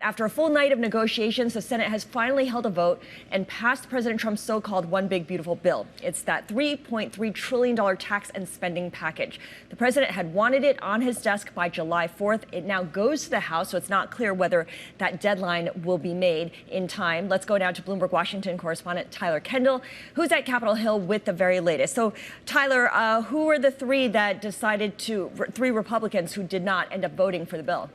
After a full night of negotiations, the Senate has finally held a vote and passed President Trump's so-called One Big Beautiful Bill. It's that $3.3 trillion tax and spending package. The president had wanted it on his desk by July 4th. It now goes to the House, so it's not clear whether that deadline will be made in time. Let's go now to Bloomberg Washington correspondent Tyler Kendall, who's at Capitol Hill with the very latest. So, Tyler, who were the three Republicans who did not end up voting for the bill?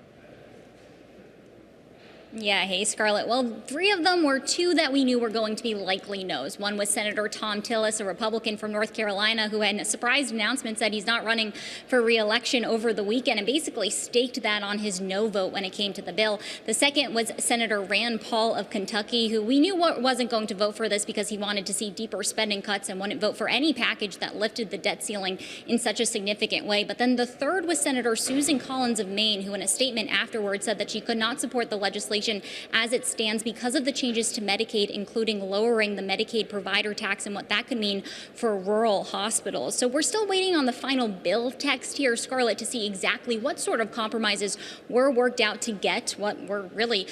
Yeah, hey, Scarlett. Well, three of them were two that we knew were going to be likely no's. One was Senator Thom Tillis, a Republican from North Carolina, who had a surprise announcement, said he's not running for re-election over the weekend, and basically staked that on his no vote when it came to the bill. The second was Senator Rand Paul of Kentucky, who we knew wasn't going to vote for this because he wanted to see deeper spending cuts and wouldn't vote for any package that lifted the debt ceiling in such a significant way. But then the third was Senator Susan Collins of Maine, who in a statement afterwards said that she could not support the legislation as it stands because of the changes to Medicaid, including lowering the Medicaid provider tax and what that could mean for rural hospitals. So we're still waiting on the final bill text here, Scarlett, to see exactly what sort of compromises were worked out to get what were really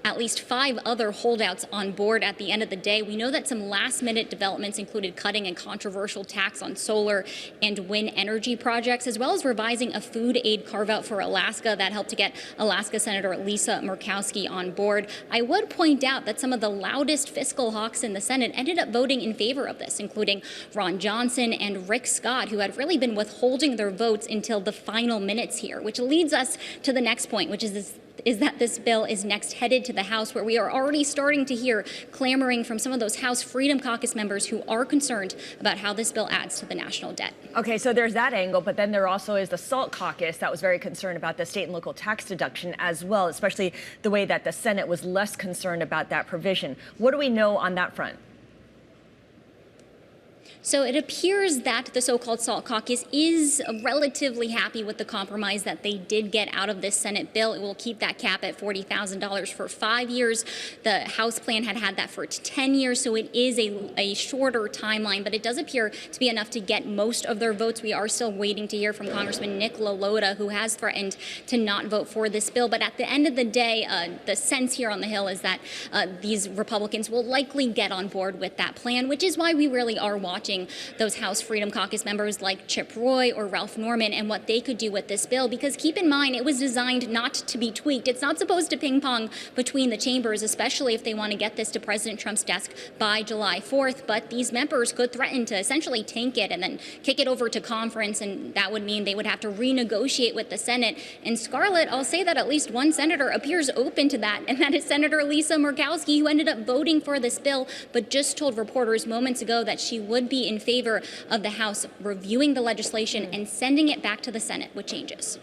at least 5 other holdouts on board at the end of the day. We know that some last-minute developments included cutting a controversial tax on solar and wind energy projects, as well as revising a food aid carve-out for Alaska that helped to get Alaska Senator Lisa Murkowski on board. I would point out that some of the loudest fiscal hawks in the Senate ended up voting in favor of this, including Ron Johnson and Rick Scott, who had really been withholding their votes until the final minutes here, which leads us to the next point, which is that this bill is next headed to the House, where we are already starting to hear clamoring from some of those House Freedom Caucus members who are concerned about how this bill adds to the national debt. Okay, so there's that angle, but then there also is the SALT caucus that was very concerned about the state and local tax deduction as well, especially the way that the Senate was less concerned about that provision. What do we know on that front? So it appears that the so-called SALT caucus is relatively happy with the compromise that they did get out of this Senate bill. It will keep that cap at $40,000 for 5 years. The House plan had that for 10 years, so it is a shorter timeline, but it does appear to be enough to get most of their votes. We are still waiting to hear from Congressman Nick LaLota, who has threatened to not vote for this bill. But at the end of the day, the sense here on the Hill is that these Republicans will likely get on board with that plan, which is why we really are watching those House Freedom Caucus members like Chip Roy or Ralph Norman and what they could do with this bill, because keep in mind, it was designed not to be tweaked. It's not supposed to ping pong between the chambers, especially if they want to get this to President Trump's desk by July 4th. But these members could threaten to essentially tank it and then kick it over to conference, and that would mean they would have to renegotiate with the Senate. And Scarlett, I'll say that at least one senator appears open to that, and that is Senator Lisa Murkowski, who ended up voting for this bill, but just told reporters moments ago that she would be in favor of the House reviewing the legislation and sending it back to the Senate with changes.